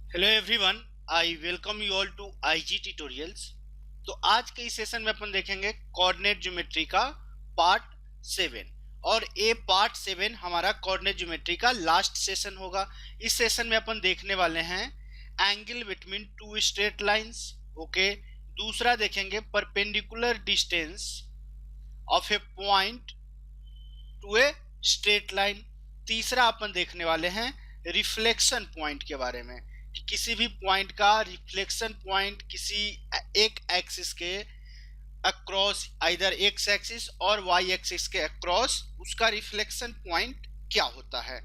Hello everyone, I welcome you all to IG tutorials. तो आज के इस सेशन में अपन देखेंगे कोऑर्डिनेट ज्योमेट्री का पार्ट 7। और ये पार्ट 7 हमारा कोऑर्डिनेट ज्योमेट्री का लास्ट सेशन होगा। इस सेशन में अपन देखने वाले हैं angle between two straight lines. Okay, दूसरा देखेंगे perpendicular distance of a point two a straight line. तीसरा अपन देखने वाले हैं रिफ्लेक्शन पॉइंट के बारे में कि किसी भी पॉइंट का रिफ्लेक्शन पॉइंट किसी एक एक्सिस के अक्रॉस, आइदर एक्स एक्सिस और वाई एक्सिस के अक्रॉस, उसका रिफ्लेक्शन पॉइंट क्या होता है।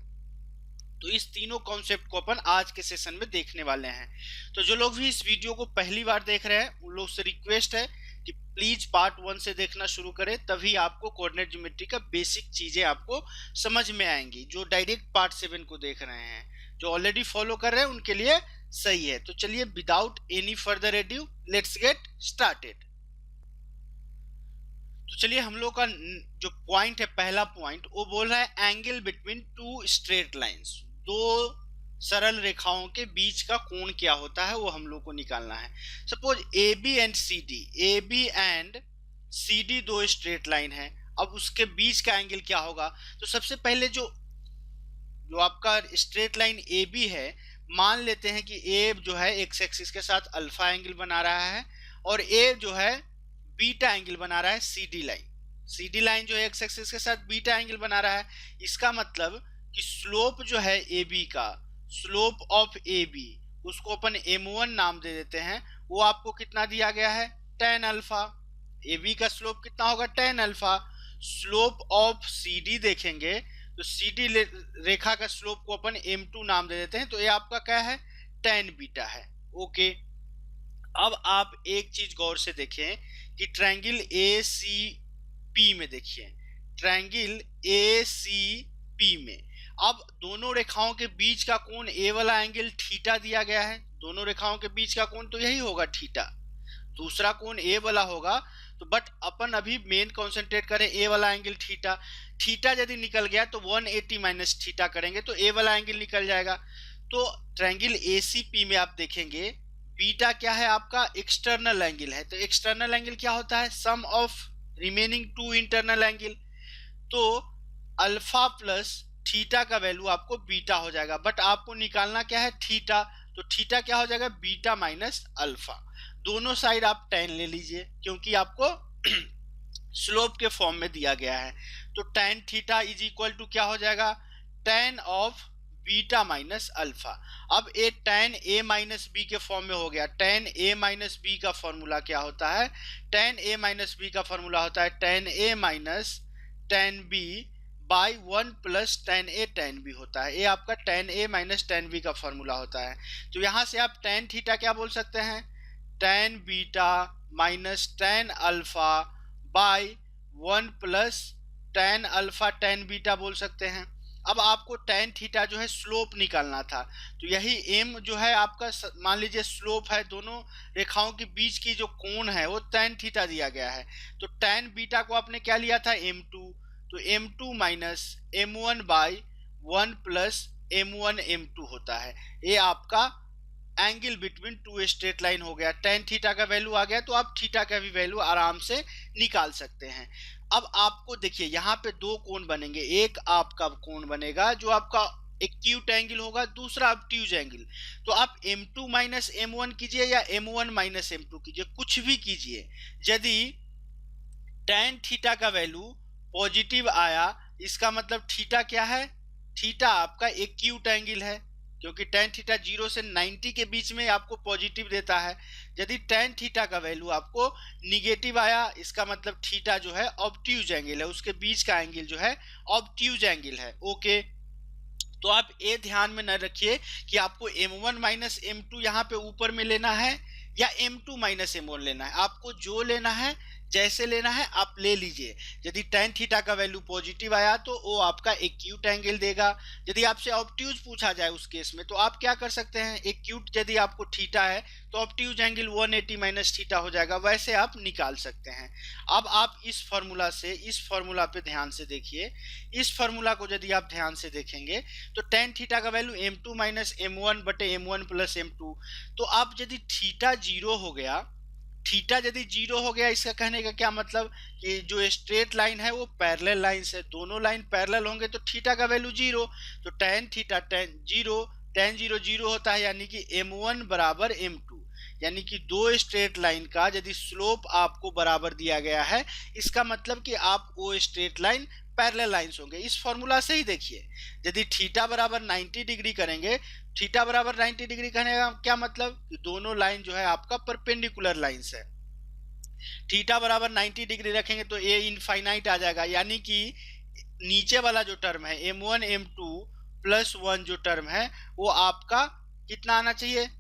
तो इस तीनों कॉन्सेप्ट को अपन आज के सेशन में देखने वाले हैं। तो जो लोग भी इस वीडियो को पहली बार देख रहे हैं उन लोग से रिक्वेस्ट है कि प्लीज पार्ट 1 से देखना शुरू करें, तभी आपको कोऑर्डिनेट ज्योमेट्री का बेसिक चीजें आपको समझ में आएंगी। जो डायरेक्ट पार्ट 7 को देख रहे हैं, जो ऑलरेडी फॉलो कर रहे हैं, उनके लिए सही है। तो चलिए without any further edu let's get started. तो चलिए हम लोग का जो पॉइंट है, पहला पॉइंट, वो बोल रहा है angle between two straight lines. दो सरल रेखाओं के बीच का कोण क्या होता है वो हम लोग को निकालना है। Suppose A B and C D, A B and C D दो स्ट्रेट लाइन है। अब उसके बीच का एंगल क्या होगा? तो सबसे पहले जो जो आपका स्ट्रेट लाइन ए बी है, मान लेते हैं कि ए जो है एक्स एक्सिस के साथ अल्फा एंगल बना रहा है और ए जो है बीटा एंगल बना रहा है। सी डी लाइन जो है एक्स एक्सिस के साथ बीटा एंगल बना रहा है। इसका मतलब कि स्लोप जो है ए बी का, स्लोप ऑफ ए बी, उसको अपन m1 नाम दे देते हैं। वो आपको कितना दिया गया है? tan alpha. ए बी का स्लोप कितना होगा? tan alpha. Slope of C D देखेंगे तो सी डी रेखा का स्लोप को अपन m2 नाम दे देते हैं। तो ये आपका क्या है? tan बीटा है। ओके, अब आप एक चीज गौर से देखें कि ट्रायंगल ए सी पी में देखिए, ट्रायंगल ए सी पी में अब दोनों रेखाओं के बीच का कोण ए वाला एंगल थीटा दिया गया है। दोनों रेखाओं के बीच का कोण तो यही होगा थीटा, दूसरा कोण ए वाला होगा। तो बट अपन अभी मेन कंसंट्रेट करें ए वाला एंगल थीटा। थीटा यदि निकल गया तो 180 माइनस थीटा करेंगे तो ए वाला एंगल निकल जाएगा। तो ट्रायंगल ए सी पी में आप देखेंगे बीटा क्या है? आपका एक्सटर्नल एंगल है। तो एक्सटर्नल एंगल क्या होता है? Sum of remaining two internal angle. तो अल्फा प्लस थीटा का वैल्यू आपको बीटा हो जाएगा, बट आपको निकालना क्या है? थीटा। तो थीटा क्या हो जाएगा? Beta minus alpha. दोनों साइड आप tan ले लीजिए क्योंकि आपको स्लोप के फॉर्म में दिया गया है। तो tan theta is equal to क्या हो जाएगा? tan of beta minus alpha. अब A tan a minus B के फॉर्म में हो गया। tan a माइनस बी का फॉर्मूला क्या होता है? tan a माइनस बी का फॉर्मूला होता है tan a minus tan b by 1 plus tan a tan b होता है। ये आपका tan a minus tan b का फॉर्मूला होता है। तो यहाँ से आप tan थीटा क्या बोल सकते हैं? tan beta minus tan alpha by 1 plus tan alpha tan beta बोल सकते हैं। अब आपको tan थीटा जो है स्लोप निकालना था, तो यही m जो है आपका, मान लीजिए स्लोप है, दोनों रेखाओं के बीच की जो कोण है वो tan थीटा दिया गया है। तो tan बीटा को आपने क्या लिया था? m2। तो m2 minus m1 by 1 plus m1 m2 होता है। ये आपका angle between two straight line हो गया। tan थीटा का वैल्यू आ गया तो आप थीटा का भी वैल्यू आराम से निकाल सकते हैं। अब आपको देखिए यहाँ पे दो कोण बनेंगे। एक आपका कोण बनेगा जो आपका एक्यूट एंगल होगा, दूसरा ऑब्ट्यूज एंगल। तो आप m2 माइनस m1 कीजिए या m1 माइनस m2 कीजिए, कुछ भी कीजिए। यदि tan थीटा का वैल्यू पॉजिटिव आया, इसका मतलब थीटा क्या है? थीटा आपका एक्यूट एंगल है क्योंकि tan थीटा 0 से 90 के बीच में आपको पॉजिटिव देता है। यदि tan थीटा का वैल्यू आपको निगेटिव आया, इसका मतलब थीटा जो है ऑब्ट्यूज एंगल है, उसके बीच का एंगल जो है ऑब्ट्यूज एंगल है। ओके, तो आप ये ध्यान में न रखिए कि आपको m1 माइनस m2 यहाँ पे ऊपर में लेना है या m2 माइनस m1 लेना है। आपको जो लेना है जैसे लेना है आप ले लीजिए। यदि tan थीटा का वैल्यू पॉजिटिव आया तो वो आपका एक्यूट एंगल देगा। यदि आपसे ऑब्ट्यूज पूछा जाए उस केस में तो आप क्या कर सकते हैं, एक्यूट यदि आपको थीटा है तो ऑब्ट्यूज एंगल 180 माइनस थीटा हो जाएगा, वैसे आप निकाल सकते हैं। अब आप इस फॉर्मूला से, इस फॉर्मूला पे ध्यान से देखिए। इस फॉर्मूला को यदि आप ध्यान से देखेंगे तो tan थीटा का वैल्यू m2 माइनस m1 बटे m1 प्लस m2। तो आप यदि थीटा जीरो हो गया, थीटा यदि जीरो हो गया, इसका कहने का क्या मतलब कि जो स्ट्रेट लाइन है वो पैरेलल लाइन से, दोनों लाइन पैरेलल होंगे तो थीटा का वैल्यू जीरो। तो tan theta tan zero zero होता है, यानी कि m1 बराबर m2, यानी कि दो स्ट्रेट लाइन का यदि स्लोप आपको बराबर दिया गया है, इसका मतलब कि आप वो स्ट्रेट लाइन पैरेलल लाइंस होंगे। इस फॉर्मूला से ही देखिए, यदि थीटा बराबर 90 डिग्री करेंगे, थीटा बराबर 90 डिग्री करने का क्या मतलब कि दोनों लाइन जो है आपका परपेंडिकुलर लाइंस है। थीटा बराबर 90 डिग्री रखेंगे तो ए इनफाइनाइट आ जाएगा, यानी कि नीचे वाला जो टर्म है m1 m2 प्लस 1 जो टर्म है वो आपका कितना आना चाहिए,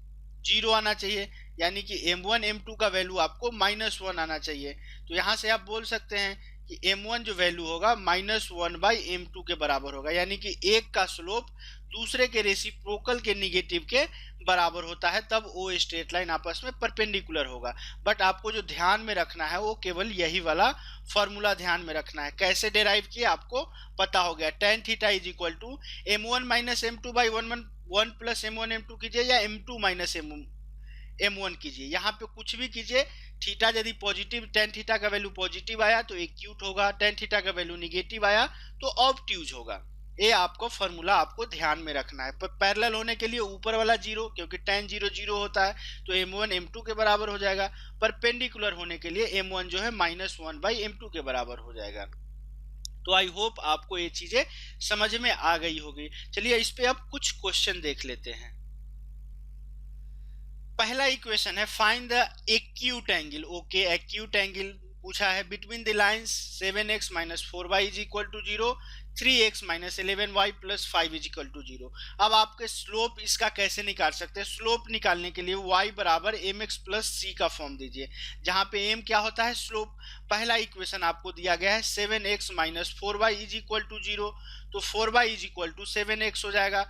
जीरो आना चाहिए, यानी कि m1 m2 का वैल्यू आपको -1 आना चाहिए। तो यहाँ से आप बोल सकते हैं कि m1 जो वैल्यू होगा -1 बाई m2 के बराबर होगा, यानी कि एक का स्लोप दूसरे के रेसिप्रोकल के निगेटिव के बराबर होता है, तब वो स्ट्रेट लाइन आपस में परपेंडिकुलर होगा। बट आपको जो ध्यान में रखना है वो केवल यही वाला फॉर्मूला ध्यान में रखना है। कैसे डेराइव किया आपको पता हो गया। tan theta is equal to m1 minus m2 by 1 plus m1 m2 कीजिए या m2 माइनस m1 कीजिए, यहाँ पे कुछ भी कीजिए। थीटा यदि पॉजिटिव, tan थीटा का वैल्यू पॉजिटिव आया तो एक्यूट होगा, tan थीटा का वैल्यू निगेटिव आया तो ऑब्ट्यूज होगा। ये आपको फॉर्मूला आपको ध्यान में रखना है। पर पैरेलल होने के लिए ऊपर वाला जीरो, क्योंकि tan जीरो जीरो होता है तो m1 m2 के बराबर हो जाएगा। परपेंडिकुलर होने के लिए m1 जो है -1 बाई m2 के बराबर हो जाएगा। तो आई होप आपको ये चीजें समझ में आ गई होगी। चलिए इस पे अब कुछ क्वेश्चन देख लेते हैं। पहला इक्वेशन है find the acute angle. Okay, acute angle पूछा है between the lines 7x minus 4y is equal to 0, 3x minus 11y plus 5 is equal to 0। अब आपके स्लोप इसका कैसे निकाल सकते हैं। स्लोप निकालने के लिए y बराबर mx प्लस c का फॉर्म दीजिए, जहां पे m क्या होता है, स्लोप। पहला इक्वेशन आपको दिया गया है 7x minus 4y is equal to 0, तो 4y is equal to 7x हो जाएगा,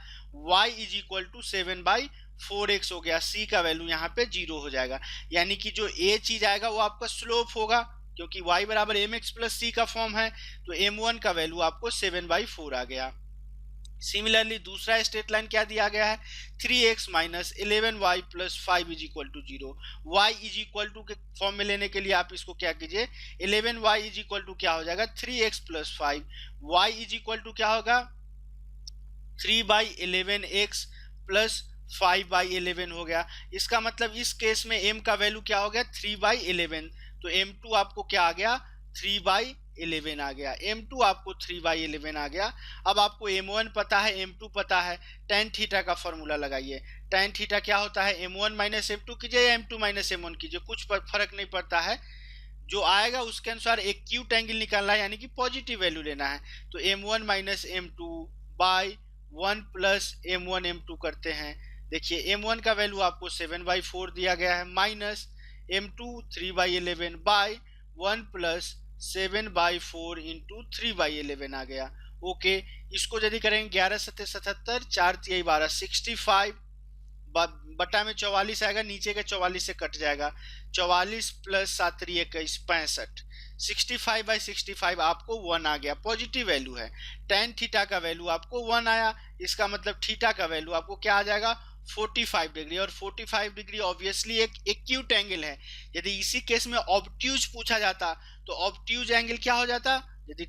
y is equal to 7 by 4x हो गया, c का वैल्यू यहाँ पे 0 हो जाएगा। यानी कि जो a चीज आएगा वो आपका स्लोप होगा, क्योंकि y बराबर mx प्लस c का फॉर्म है, तो m1 का वैल्यू आपको 7/4 आ गया। सिमिलरली दूसरा स्ट्रेट लाइन क्या दिया गया है, 3x minus 11y plus 5 is equal to 0। y is equal to के फॉर्म में लेने के लिए आप इसको क्या कीजिए, 11y इज इक्वल टू क्या हो जाएगा, 3x plus 5। y is equal to क्या होगा, 3/11x प्लस 5/11 हो गया। इसका मतलब इस केस में m का वैल्यू क्या हो गया, 3/11, तो m2 आपको क्या आ गया, 3/11 आ गया। m2 आपको 3/11 आ गया। अब आपको m1 पता है, m2 पता है, tan थीटा का फॉर्मूला लगाइए। tan थीटा क्या होता है, m1 माइनस m2 कीजिए या m2 माइनस m1 कीजिए, कुछ फर्क नहीं पड़ता है। जो आएगा उसके अनुसार एक्यूट एंगल निकालना है, यानी कि पॉजिटिव वैल्यू लेना है। तो m1 minus m2 by 1 plus m1 m2 करते हैं। देखिए m1 का वैल्यू आपको 7/4 दिया गया है, minus m2 3/11 by 1 plus 7/4 into 3/11 आ गया। ओके, इसको यदि करेंगे 11 सत्ते 77, 4 तिहाई 12, 65 बटा में 44 आएगा, नीचे के 44 से कट जाएगा, 44 प्लस 7 3 21 65, 65/65 आपको 1 आ गया, पॉजिटिव वैल्यू है। tan थीटा का वैल्यू आपको 1 आया, इसका मतलब थीटा का वैल्यू आपको क्या आ जाएगा, 45 डिग्री। और 45 डिग्री ऑब्वियसली एक एक्यूट एंगल है। यदि इसी केस में ऑब्ट्यूज पूछा जाता तो ऑब्ट्यूज एंगल क्या हो जाता, यदि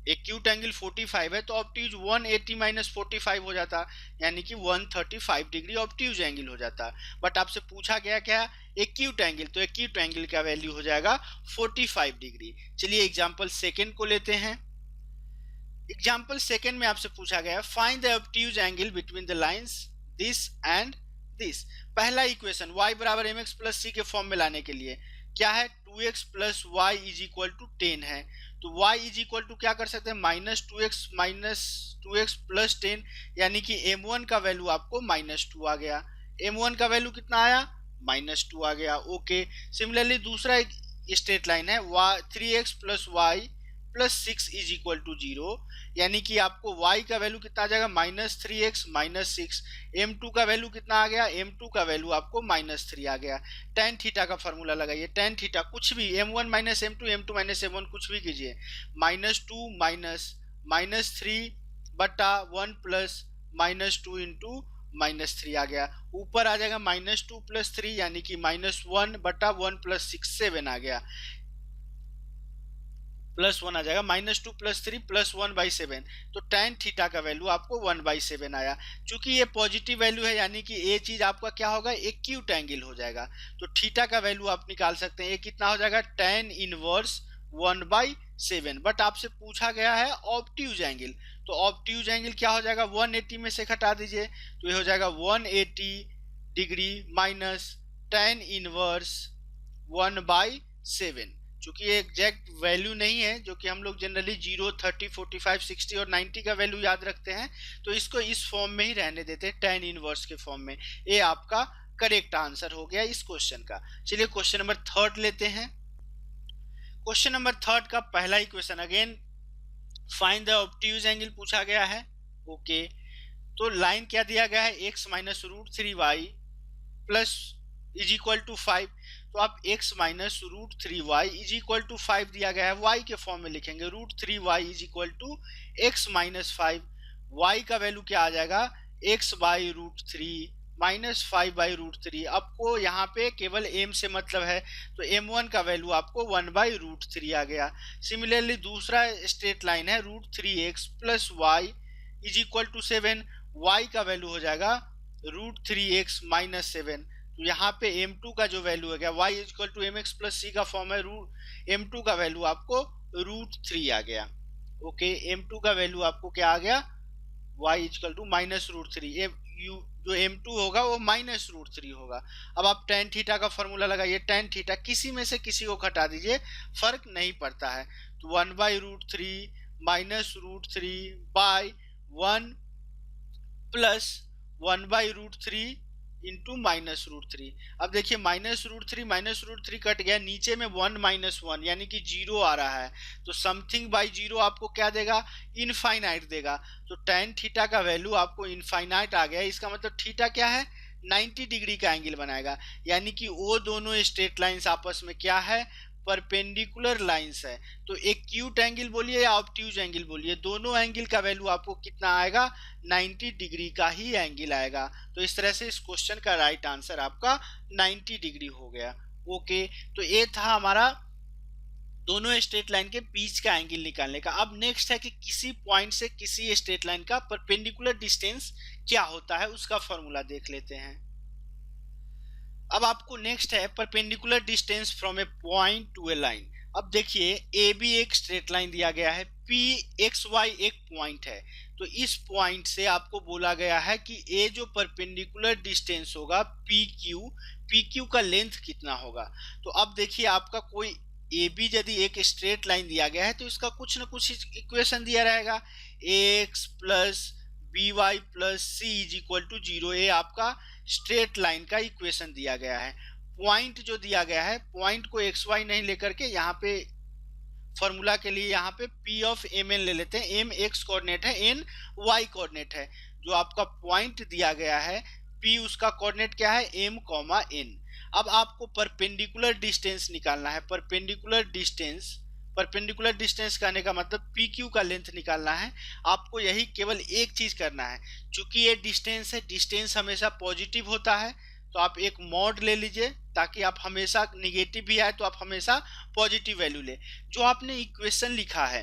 एक्यूट एंगल 45 है तो ऑब्ट्यूज 180 माइनस 45 हो जाता, यानी कि 135 डिग्री ऑब्ट्यूज एंगल हो जाता। बट आपसे पूछा गया क्या, एक्यूट एंगल, तो एक्यूट एंगल का वैल्यू हो जाएगा 45 डिग्री। चलिए एग्जांपल सेकंड को लेते हैं। एग्जांपल सेकंड में आपसे पूछा गया find the obtuse angle between the lines this and this. पहला इक्वेशन y बराबर mx प्लस c के फॉर्म में लाने के लिए क्या है, 2x plus y is equal to 10 है, तो y इज इक्वल टू क्या कर सकते हैं, -2x प्लस 10, यानी कि m1 का वैल्यू आपको -2 आ गया। m1 का वैल्यू कितना आया, -2 आ गया। ओके, सिमिलरली दूसरा स्ट्रेट लाइन है, 3x plus Y plus 6 is equal to 0, यानी कि आपको y का वैल्यू कितना आ जाएगा -3x माइनस 6, m2 का वैल्यू कितना आ गया, m2 का वैल्यू आपको -3 आ गया। tan थीटा का फॉर्मूला लगाइए, tan थीटा कुछ भी m1 minus m2, m2 minus m1 कुछ भी कीजिए, -2 माइनस 3 बटा 1 प्लस -2 इंटू -3 आ गया। ऊपर आ जाएगा -2 प्लस 3 यानी कि -1 बटा 1 प्लस 6 7 आ गया, +1 आ जाएगा, -2 प्लस 3 प्लस 1/7, तो tan थीटा का वैल्यू आपको 1/7 आया। चूंकि ये पॉजिटिव वैल्यू है यानी कि ये चीज आपका क्या होगा, एक्यूट एंगल हो जाएगा, तो थीटा का वैल्यू आप निकाल सकते हैं, ये कितना हो जाएगा tan इनवर्स 1/7। बट आपसे पूछा गया है ऑब्ट्यूज एंगल, तो ऑब्ट्यूज एंगल क्या हो जाएगा, 180 में से घटा दीजिए तो ये हो जाएगा 180 डिग्री माइनस tan इनवर्स 1/7। चूंकि ये एग्जैक्ट वैल्यू नहीं है जो कि हम लोग जनरली 0, 30, 45, 60 और 90 का वैल्यू याद रखते हैं, तो इसको इस फॉर्म में ही रहने देते हैं, tan इनवर्स के फॉर्म में। ये आपका करेक्ट आंसर हो गया इस क्वेश्चन का। चलिए क्वेश्चन नंबर 3 लेते हैं। क्वेश्चन नंबर 3 का पहला equation, again find the obtuse angle पूछा गया है। ओके, तो लाइन क्या दिया गया है, x minus √3y plus is equal to 5, तो आप x minus √3y is equal to 5 दिया गया है, y के फॉर्म में लिखेंगे, √3y is equal to x minus 5, y का वैल्यू क्या आ जाएगा, x बाई √3 माइनस 5 बाई √3। आपको यहाँ पे केवल m से मतलब है, तो m1 का वैल्यू आपको 1/√3 आ गया। सिमिलरली दूसरा स्ट्रेट लाइन है, √3x plus Y is equal to 7, y का वैल्यू हो जाएगा √3x माइनस 7, तो यहाँ पे m2 का जो वैल्यू है, y is equal to mx plus c का फॉर्म है, m2 का वैल्यू आपको √3 आ गया। ओके, m2 का वैल्यू आपको क्या आ गया, y इज इक्वल टू -√3, जो m2 होगा वो -√3 होगा। अब आप tan थीटा का फॉर्मूला लगाइए, tan थीटा किसी में से किसी को घटा दीजिए, फर्क नहीं पड़ता है, तो 1/√3 -√3 बाई 1 प्लस 1/√3 इंटू -√3। अब देखिए -√3 कट गया, नीचे में 1 - 1 यानी कि 0 आ रहा है, तो समथिंग बाई 0 आपको क्या देगा, इनफाइनाइट देगा, तो tan थीटा का वैल्यू आपको इनफाइनाइट आ गया। इसका मतलब थीटा क्या है, 90 डिग्री का एंगल बनाएगा, यानी कि वो दोनों स्ट्रेट लाइंस आपस में क्या है, परपेंडिकुलर लाइंस है। तो एक्यूट एंगल बोलिए या ऑब्ट्यूज एंगल बोलिए, दोनों एंगल का वैल्यू आपको कितना आएगा, 90 डिग्री का ही एंगल आएगा। तो इस तरह से इस क्वेश्चन का राइट आंसर आपका 90 डिग्री हो गया। ओके, तो ये था हमारा दोनों स्ट्रेट लाइन के बीच का एंगल निकालने का। अब नेक्स्ट है कि किसी पॉइंट से किसी स्ट्रेट लाइन का परपेंडिकुलर डिस्टेंस क्या होता है, उसका फॉर्मूला देख लेते हैं। अब आपको नेक्स्ट है perpendicular distance from a point two a line. अब देखिए ए बी एक स्ट्रेट लाइन दिया गया है, पी एक्स वाई एक पॉइंट है, तो इस पॉइंट से आपको बोला गया है कि ए जो परपेंडिकुलर डिस्टेंस होगा पी क्यू का लेंथ कितना होगा। तो अब देखिए आपका कोई ए बी यदि एक स्ट्रेट लाइन दिया गया है तो इसका कुछ ना कुछ इक्वेशन दिया रहेगा, X plus B Y plus C is equal to 0, ये आपका स्ट्रेट लाइन का इक्वेशन दिया गया है। पॉइंट जो दिया गया है, पॉइंट को एक्स वाई नहीं लेकर के यहाँ पे फॉर्मूला के लिए यहाँ पे पी ऑफ एम एन ले लेते हैं, एम एक्स कोऑर्डिनेट है, एन वाई कोऑर्डिनेट है। जो आपका पॉइंट दिया गया है पी, उसका कोऑर्डिनेट क्या है, एम कॉमा एन। अब आपको परपेंडिकुलर डिस्टेंस निकालना है, परपेंडिकुलर डिस्टेंस कहने का मतलब पी क्यू का लेंथ निकालना है। आपको यही केवल एक चीज करना है, चूंकि ये डिस्टेंस है, डिस्टेंस हमेशा पॉजिटिव होता है, तो आप एक मॉड ले लीजिए ताकि आप हमेशा निगेटिव भी आए तो आप हमेशा पॉजिटिव वैल्यू ले। जो आपने इक्वेशन लिखा है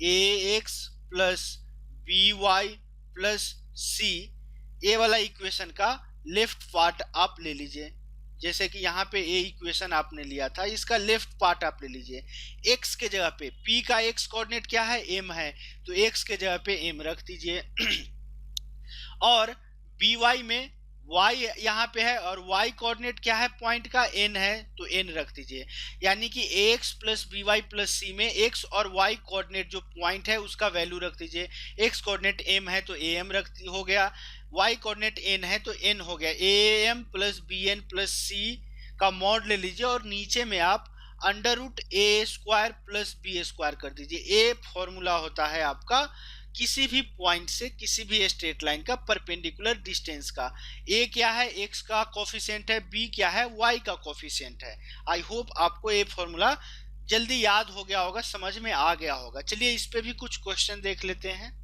A X plus B Y plus C, A वाला इक्वेशन का लेफ्ट पार्ट आप ले लीजिए, जैसे कि यहाँ पे ए इक्वेशन आपने लिया था, इसका लेफ्ट पार्ट आप ले लीजिए। x के जगह पे p का x कोऑर्डिनेट क्या है, m है, तो x के जगह पे m रख दीजिए और by में y यहाँ पे है और y कोऑर्डिनेट क्या है, पॉइंट का n है, तो n रख दीजिए। यानी कि ax plus B Y plus C में x और y कोऑर्डिनेट जो पॉइंट है उसका वैल्यू रख दीजिए। x कोऑर्डिनेट m है तो am हो गया, y कोऑर्डिनेट n है तो n हो गया। am plus bn plus c का मॉड ले लीजिए और नीचे में आप अंडर रूट ए स्क्वायर प्लस बी स्क्वायर कर दीजिए। ए फॉर्मूला होता है आपका किसी भी पॉइंट से किसी भी स्ट्रेट लाइन का परपेंडिकुलर डिस्टेंस का। ए क्या है, एक्स का कोफिशिएंट है, बी क्या है, वाई का कोफिशिएंट है। आई होप आपको ये फॉर्मूला जल्दी याद हो गया होगा, समझ में आ गया होगा। चलिए इस पे भी कुछ क्वेश्चन देख लेते हैं।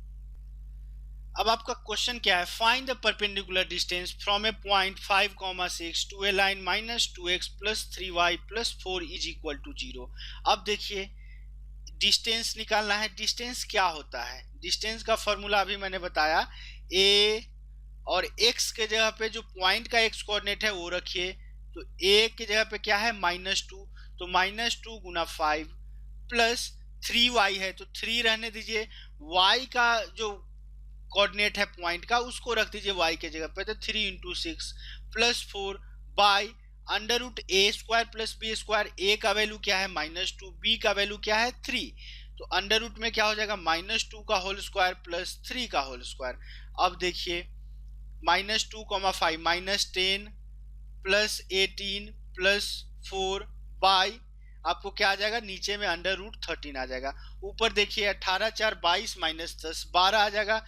अब आपका क्वेश्चन क्या है, find the perpendicular distance from a point 5,6 to a line -2x + 3y + 4 is equal to 0। अब देखिए डिस्टेंस निकालना है। डिस्टेंस क्या होता है, डिस्टेंस का फॉर्मूला अभी मैंने बताया। ए और x के जगह पे जो पॉइंट का x कोऑर्डिनेट है वो रखिए, तो a की जगह पे क्या है -2, तो -2 गुना 5 प्लस 3y है तो 3 रहने दीजिए। y का जो कोऑर्डिनेट है पॉइंट का उसको रख दीजिए y के जगह पे, तो 3 × 6 plus 4 by under root A square plus B square. A का वैल्यू क्या है -2, बी का वैल्यू क्या है 3, तो अंडर रूट में क्या हो जाएगा -2 का होल स्क्वायर प्लस 3 का होल स्क्वायर। अब देखिए -2, 5 -10 प्लस 18 प्लस 4 बाई आपको क्या आ जाएगा, नीचे में अंडर रूट 13 आ जाएगा। ऊपर देखिए 18 4 22 -10 12 आ जाएगा।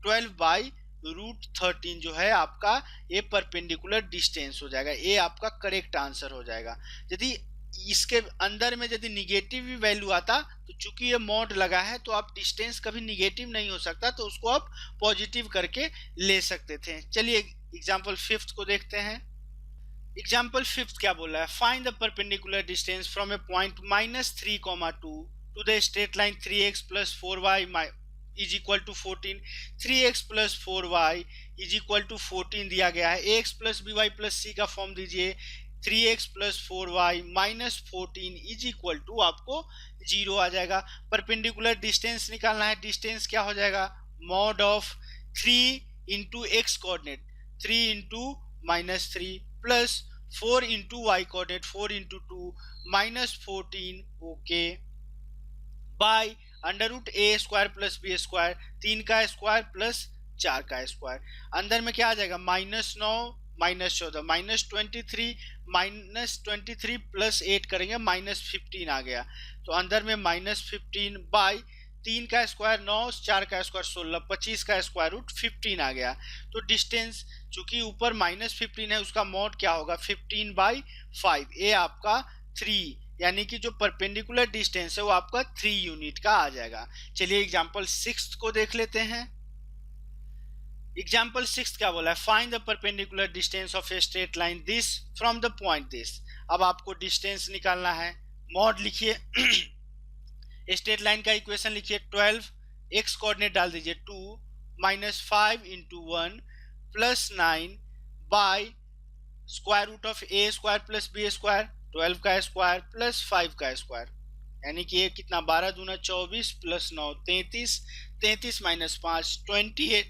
12 बाई रूट 13 जो है आपका ये परपेंडिकुलर डिस्टेंस हो जाएगा। ये आपका करेक्ट आंसर हो जाएगा। यदि इसके अंदर में यदि निगेटिव भी वैल्यू आता तो चूंकि ये मॉड लगा है तो आप डिस्टेंस कभी निगेटिव नहीं हो सकता, तो उसको आप पॉजिटिव करके ले सकते थे। चलिए एग्जाम्पल 5th को देखते हैं। एग्जाम्पल 5th क्या बोला है, find the perpendicular distance from a point -3,2 to the straight line 3x + 4y is equal to 14। 3x + 4y is equal to 14 दिया गया है। ax + by + c का फॉर्म दीजिए। 3x + 4y - 14 is equal to आपको 0 आ जाएगा। परपेंडिकुलर डिस्टेंस निकालना है। Distance क्या हो जाएगा, mod of 3 × x coordinate 3 × -3 plus 4 × y coordinate 4 × 2 -14 okay by under root A square plus B square 3 का स्क्वायर प्लस 4 का स्क्वायर। अंदर में क्या आ जाएगा -9 -14 -23 प्लस 8 करेंगे -15 आ गया। तो अंदर में -15 बाई 3 का स्क्वायर 9 4 का स्क्वायर 16 25 का स्क्वायर रूट 15 आ गया। तो डिस्टेंस चूंकि ऊपर -15 है उसका मॉड क्या होगा 15/5। ये आपका 3 यानी कि जो परपेंडिकुलर डिस्टेंस है वो आपका 3 यूनिट का आ जाएगा। चलिए एग्जांपल 6th को देख लेते हैं। एग्जाम्पल 6th क्या बोला है, find the perpendicular distance of a straight line this from the point this. अब आपको डिस्टेंस निकालना है। मॉड लिखिए स्ट्रेट लाइन का इक्वेशन लिखिए 12 x कोऑर्डिनेट डाल दीजिए 2 -5 × 1 + 9 by square root of a square plus b square 12 का स्क्वायर प्लस 5 का स्क्वायर, यानी कि ये कितना 12 दूना 24 प्लस 9 33 33 - 5 28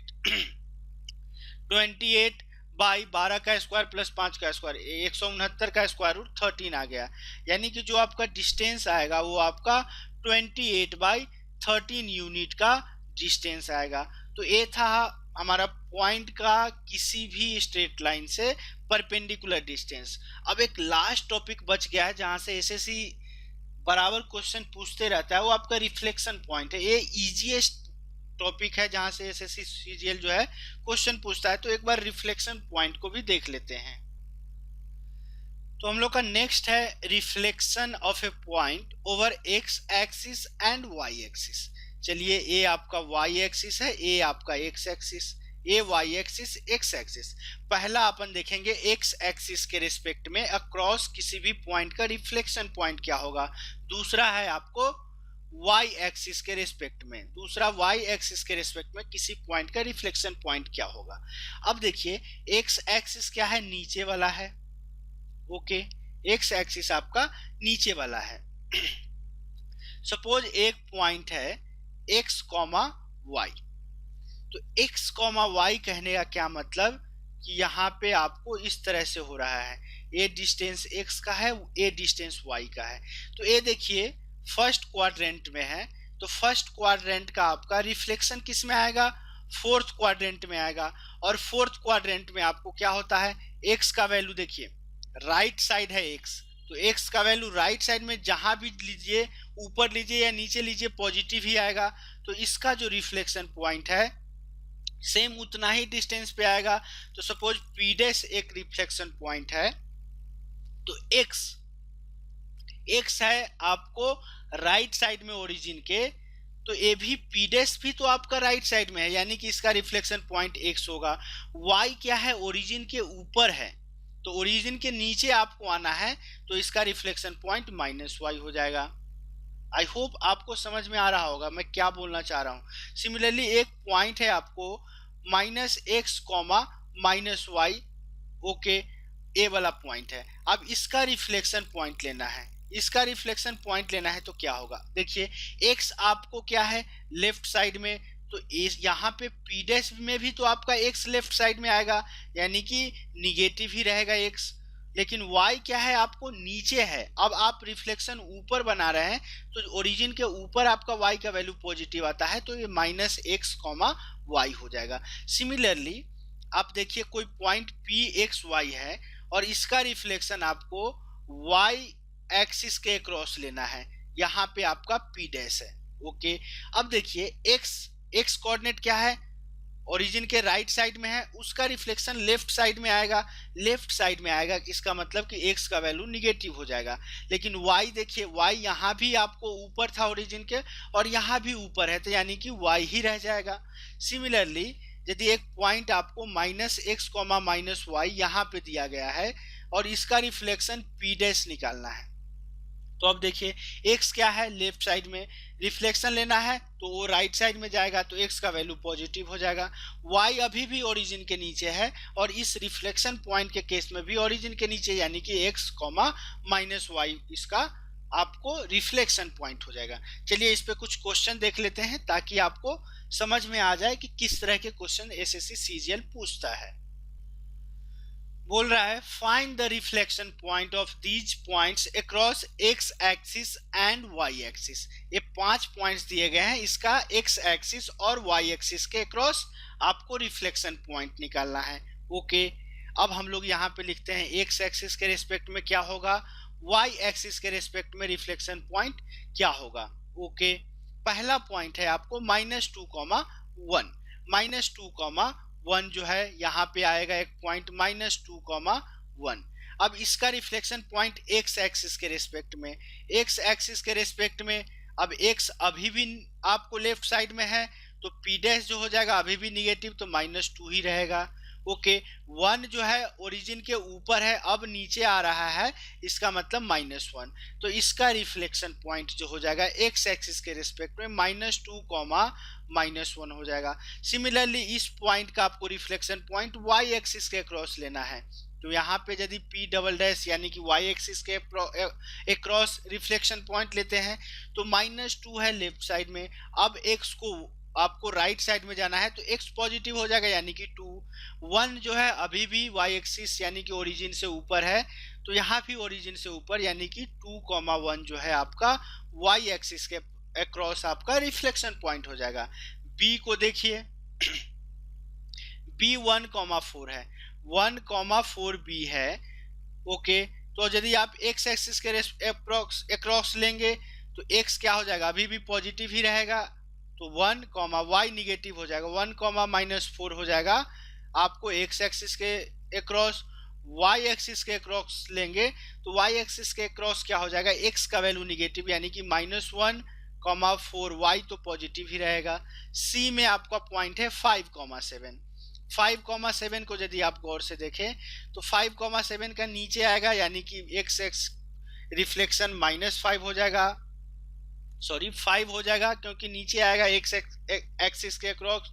28 बाई 12 का स्क्वायर प्लस 5 का स्क्वायर 169 का स्क्वायर रूट 13 आ गया। यानी कि जो आपका डिस्टेंस आएगा वो आपका 28/13 यूनिट का डिस्टेंस आएगा। तो ये था हमारा पॉइंट का किसी भी स्ट्रेट लाइन से परपेंडिकुलर डिस्टेंस। अब एक लास्ट टॉपिक बच गया है जहां से एसएससी बराबर क्वेश्चन पूछते रहता है, वो आपका रिफ्लेक्शन पॉइंट है। ये इजीएस्ट टॉपिक है जहां से एसएससी सीजीएल जो है क्वेश्चन पूछता है। तो एक बार रिफ्लेक्शन पॉइंट को भी देख लेते हैं। तो हम लोग का नेक्स्ट है reflection of a point over x axis and y axis. चलिए ए आपका वाई एक्सिस है, ए आपका एक्स एक्सिस, ए वाई एक्सिस एक्स एक्सिस। पहला अपन देखेंगे एक्स एक्सिस के रिस्पेक्ट में अक्रॉस किसी भी पॉइंट का रिफ्लेक्शन पॉइंट क्या होगा। दूसरा है आपको वाई एक्सिस के रिस्पेक्ट में, दूसरा वाई एक्सिस के रिस्पेक्ट में किसी पॉइंट का रिफ्लेक्शन पॉइंट क्या होगा। अब देखिए एक्स एक्सिस क्या है, नीचे वाला है। ओके, एक्स एक्सिस आपका नीचे वाला है। सपोज एक पॉइंट है x, y। तो x, y कहने का क्या मतलब कि यहाँ पे आपको इस तरह से हो रहा है, ये डिस्टेंस x का है, ये डिस्टेंस y का है। तो ये देखिए फर्स्ट क्वाड्रेंट में है, तो फर्स्ट क्वाड्रेंट का आपका रिफ्लेक्शन किस में आएगा, फोर्थ क्वाड्रेंट में आएगा। और फोर्थ क्वाड्रेंट में आपको क्या होता है, x का वैल्यू देखिए राइट साइड है x, तो x का वैल्यू राइट साइड में जहां भी लीजिए, ऊपर लीजिए या नीचे लीजिए, पॉजिटिव ही आएगा। तो इसका जो रिफ्लेक्शन पॉइंट है सेम उतना ही डिस्टेंस पे आएगा। तो सपोज p डैश एक रिफ्लेक्शन पॉइंट है, तो x है आपको राइट साइड में ओरिजिन के, तो ये भी p डैश भी तो आपका राइट साइड में है, यानी कि इसका रिफ्लेक्शन पॉइंट x होगा। y क्या है, ओरिजिन के ऊपर है, तो ओरिजिन के नीचे आपको आना है, तो इसका रिफ्लेक्शन पॉइंट माइनस वाई हो जाएगा। आई होप आपको समझ में आ रहा होगा मैं क्या बोलना चाह रहा हूँ। सिमिलरली एक पॉइंट है आपको minus x comma minus Y, okay, A वाला पॉइंट है। अब इसका रिफ्लेक्शन पॉइंट लेना है, इसका रिफ्लेक्शन पॉइंट लेना है तो क्या होगा, देखिए एक्स आपको क्या है लेफ्ट साइड में, तो यहाँ पे पी डैश में भी तो आपका एक्स लेफ्ट साइड में आएगा, यानी कि निगेटिव ही रहेगा एक्स। लेकिन y क्या है आपको नीचे है। अब आप रिफ्लेक्शन ऊपर बना रहे हैं, तो ओरिजिन के ऊपर आपका y का वैल्यू पॉजिटिव आता है, तो ये माइनस एक्स कॉमा वाई हो जाएगा। सिमिलरली आप देखिए कोई पॉइंट पी एक्स वाई है और इसका रिफ्लेक्शन आपको y एक्सिस के क्रॉस लेना है, यहाँ पे आपका p डैश है, ओके। अब देखिए x कोऑर्डिनेट क्या है, ओरिजिन के राइट साइड में है, उसका रिफ्लेक्शन लेफ्ट साइड में आएगा, लेफ्ट साइड में आएगा, इसका मतलब कि x का वैल्यू निगेटिव हो जाएगा। लेकिन y देखिए, y यहाँ भी आपको ऊपर था ओरिजिन के और यहाँ भी ऊपर है, तो यानी कि y ही रह जाएगा। सिमिलरली यदि एक पॉइंट आपको minus x comma minus y यहाँ पे दिया गया है और इसका रिफ्लेक्शन p डैश निकालना है, तो अब देखिए x क्या है लेफ्ट साइड में, रिफ्लेक्शन लेना है तो वो राइट साइड में जाएगा, तो x का वैल्यू पॉजिटिव हो जाएगा। y अभी भी ओरिजिन के नीचे है और इस रिफ्लेक्शन पॉइंट के केस में भी ओरिजिन के नीचे, यानी कि x कॉमा माइनस वाई इसका आपको रिफ्लेक्शन पॉइंट हो जाएगा। चलिए इस पे कुछ क्वेश्चन देख लेते हैं ताकि आपको समझ में आ जाए कि किस तरह के क्वेश्चन एसएससी सीजीएल पूछता है। बोल रहा है find the reflection point of these points across x axis and y axis. ये 5 पॉइंट्स दिए गए हैं, इसका एक्स एक्सिस और वाई एक्सिस के अक्रॉस आपको रिफ्लेक्शन पॉइंट निकालना है, ओके। अब हम लोग यहाँ पे लिखते हैं एक्स एक्सिस के रिस्पेक्ट में क्या होगा, वाई एक्सिस के रिस्पेक्ट में रिफ्लेक्शन पॉइंट क्या होगा, ओके। पहला पॉइंट है आपको -2,1, -2,1 जो है यहाँ पे आएगा एक पॉइंट -2,1। अब इसका रिफ्लेक्शन पॉइंट एक्स एक्सिस के रिस्पेक्ट में, एक्स एक्सिस के रिस्पेक्ट में, अब एक्स अभी भी आपको लेफ्ट साइड में है, तो पी डैश जो हो जाएगा अभी भी निगेटिव, तो -2 ही रहेगा, ओके। 1 जो है ओरिजिन के ऊपर है, अब नीचे आ रहा है, इसका मतलब -1, तो इसका रिफ्लेक्शन पॉइंट जो हो जाएगा एक्स एक्सिस के रिस्पेक्ट में -2,-1 हो जाएगा। सिमिलरली इस पॉइंट का आपको रिफ्लेक्शन पॉइंट वाई एक्सिस के क्रॉस लेना है, तो यहाँ पे यदि पी डबल डैश यानी कि वाई एक्सिस के क्रॉस रिफ्लेक्शन पॉइंट लेते हैं तो -2 है लेफ्ट साइड में। अब एक्स को आपको राइट साइड में जाना है, तो x पॉजिटिव हो जाएगा यानी कि 2। 1 जो है अभी भी y एक्सिस यानी कि ओरिजिन से ऊपर है, तो यहाँ भी ओरिजिन से ऊपर यानी कि 2,1 जो है आपका y एक्सिस के अक्रॉस आपका रिफ्लेक्शन पॉइंट हो जाएगा। b को देखिए b 1,4 है, 1,4 b है, ओके। तो यदि आप x एक्सिस के अक्रॉस लेंगे तो x क्या हो जाएगा, अभी भी पॉजिटिव ही रहेगा, तो 1, y निगेटिव हो जाएगा, 1, -4 हो जाएगा। आपको x एक्सिस के अक्रॉस y एक्सिस के अक्रॉस लेंगे तो y एक्सिस के अक्रॉस क्या हो जाएगा, x का वैल्यू निगेटिव यानी कि -1, 4 y तो पॉजिटिव ही रहेगा। c में आपका पॉइंट है 5,7, 5,7 को यदि आप गौर से देखें तो 5,7 का नीचे आएगा, यानी कि x रिफ्लेक्शन -5 हो जाएगा, सॉरी 5 हो जाएगा क्योंकि नीचे आएगा एक्स एक्सिस के अक्रॉस,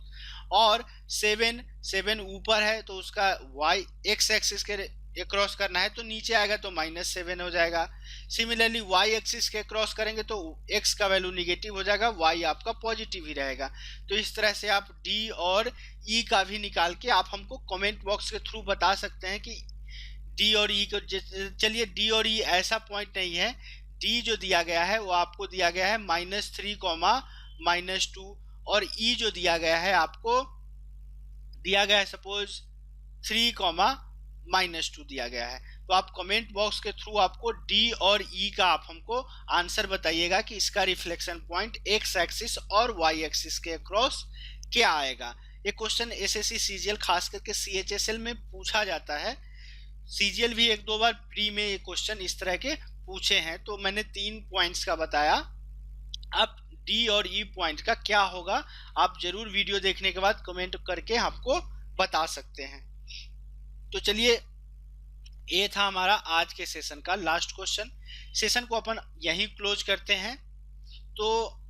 और 7 ऊपर है तो उसका y एक्स एक्सिस के अक्रॉस करना है, तो नीचे आएगा तो -7 हो जाएगा। सिमिलरली y एक्सिस के अक्रॉस करेंगे तो x का वैल्यू निगेटिव हो जाएगा, y आपका पॉजिटिव ही रहेगा। तो इस तरह से आप d और e का भी निकाल के आप हमको कमेंट बॉक्स के थ्रू बता सकते हैं कि d और e को। चलिए d और e ऐसा पॉइंट नहीं है, d जो दिया गया है वो आपको दिया गया है -3,-2, और e जो दिया गया है आपको दिया गया है सपोज 3, -2 दिया गया है। तो आप कमेंट बॉक्स के थ्रू आपको डी और ई का आप हमको आंसर बताइएगा कि इसका रिफ्लेक्शन पॉइंट एक्स एक्सिस और वाई एक्सिस के अक्रॉस क्या आएगा। ये क्वेश्चन एसएससी सीजीएल खास करके सीएचएसएल में पूछा जाता है। सीजीएल भी एक दो बार प्री में ये क्वेश्चन इस तरह के पूछे हैं। तो मैंने 3 पॉइंट्स का बताया। अब डी और ई पॉइंट का क्या होगा आप जरूर वीडियो देखने के बाद कमेंट करके हमको बता सकते हैं। तो चलिए, ये था हमारा आज के सेशन का लास्ट क्वेश्चन। सेशन को अपन यहीं क्लोज करते हैं। तो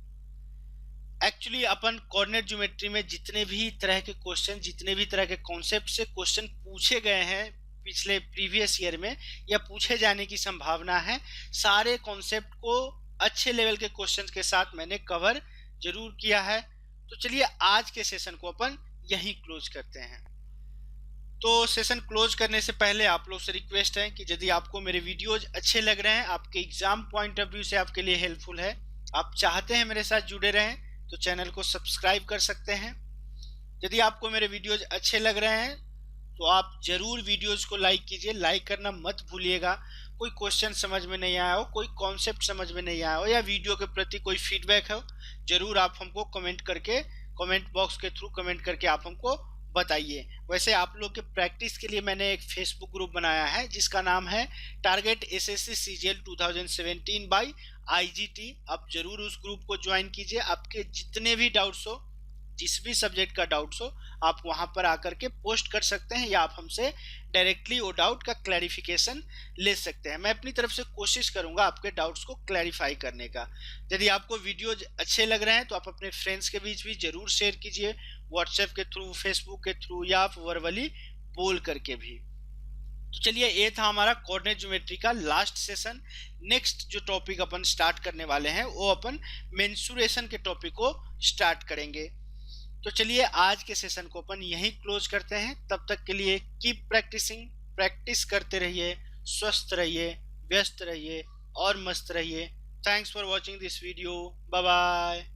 एक्चुअली अपन कोऑर्डिनेट ज्योमेट्री में जितने भी तरह के क्वेश्चन, जितने भी तरह के कॉन्सेप्ट से क्वेश्चन पूछे गए हैं पिछले प्रीवियस ईयर में या पूछे जाने की संभावना है, सारे कॉन्सेप्ट को अच्छे लेवल के क्वेश्चन के साथ मैंने कवर जरूर किया है। तो चलिए आज के सेशन को अपन यहीं क्लोज करते हैं। तो सेशन क्लोज करने से पहले आप लोग से रिक्वेस्ट है कि यदि आपको मेरे वीडियोज अच्छे लग रहे हैं, आपके एग्जाम पॉइंट ऑफ व्यू से आपके लिए हेल्पफुल है, आप चाहते हैं मेरे साथ जुड़े रहें, तो चैनल को सब्सक्राइब कर सकते हैं। यदि आपको मेरे वीडियोज अच्छे लग रहे हैं तो आप जरूर वीडियोज को लाइक कीजिए, लाइक करना मत भूलिएगा। कोई क्वेश्चन समझ में नहीं आया हो, कोई कॉन्सेप्ट समझ में नहीं आया हो या वीडियो के प्रति कोई फीडबैक हो, जरूर आप हमको कमेंट करके, कमेंट बॉक्स के थ्रू कमेंट करके आप हमको बताइए। वैसे आप लोग के प्रैक्टिस के लिए मैंने एक फेसबुक ग्रुप बनाया है जिसका नाम है target SSC CGL 2017 by IGT. आप जरूर उस ग्रुप को ज्वाइन कीजिए। आपके जितने भी डाउट्स हो, जिस भी सब्जेक्ट का डाउट्स हो, आप वहां पर आकर के पोस्ट कर सकते हैं या आप हमसे डायरेक्टली वो डाउट का क्लैरिफिकेशन ले सकते हैं। मैं अपनी तरफ से कोशिश करूंगा आपके डाउट्स को क्लैरिफाई करने का। यदि आपको वीडियो अच्छे लग रहे हैं तो आप अपने फ्रेंड्स के बीच भी जरूर शेयर कीजिए, व्हाट्सएप के थ्रू, फेसबुक के थ्रू या आप वर्बली बोल करके भी। तो चलिए, ये था हमारा कोऑर्डिनेट ज्योमेट्री का लास्ट सेशन। नेक्स्ट जो टॉपिक अपन स्टार्ट करने वाले हैं वो अपन मेंसुरेशन के टॉपिक को स्टार्ट करेंगे। तो चलिए आज के सेशन को अपन यहीं क्लोज करते हैं। तब तक के लिए कीप प्रैक्टिसिंग, प्रैक्टिस करते रहिए, स्वस्थ रहिए, व्यस्त रहिए और मस्त रहिए। Thanks for watching this video. Bye bye.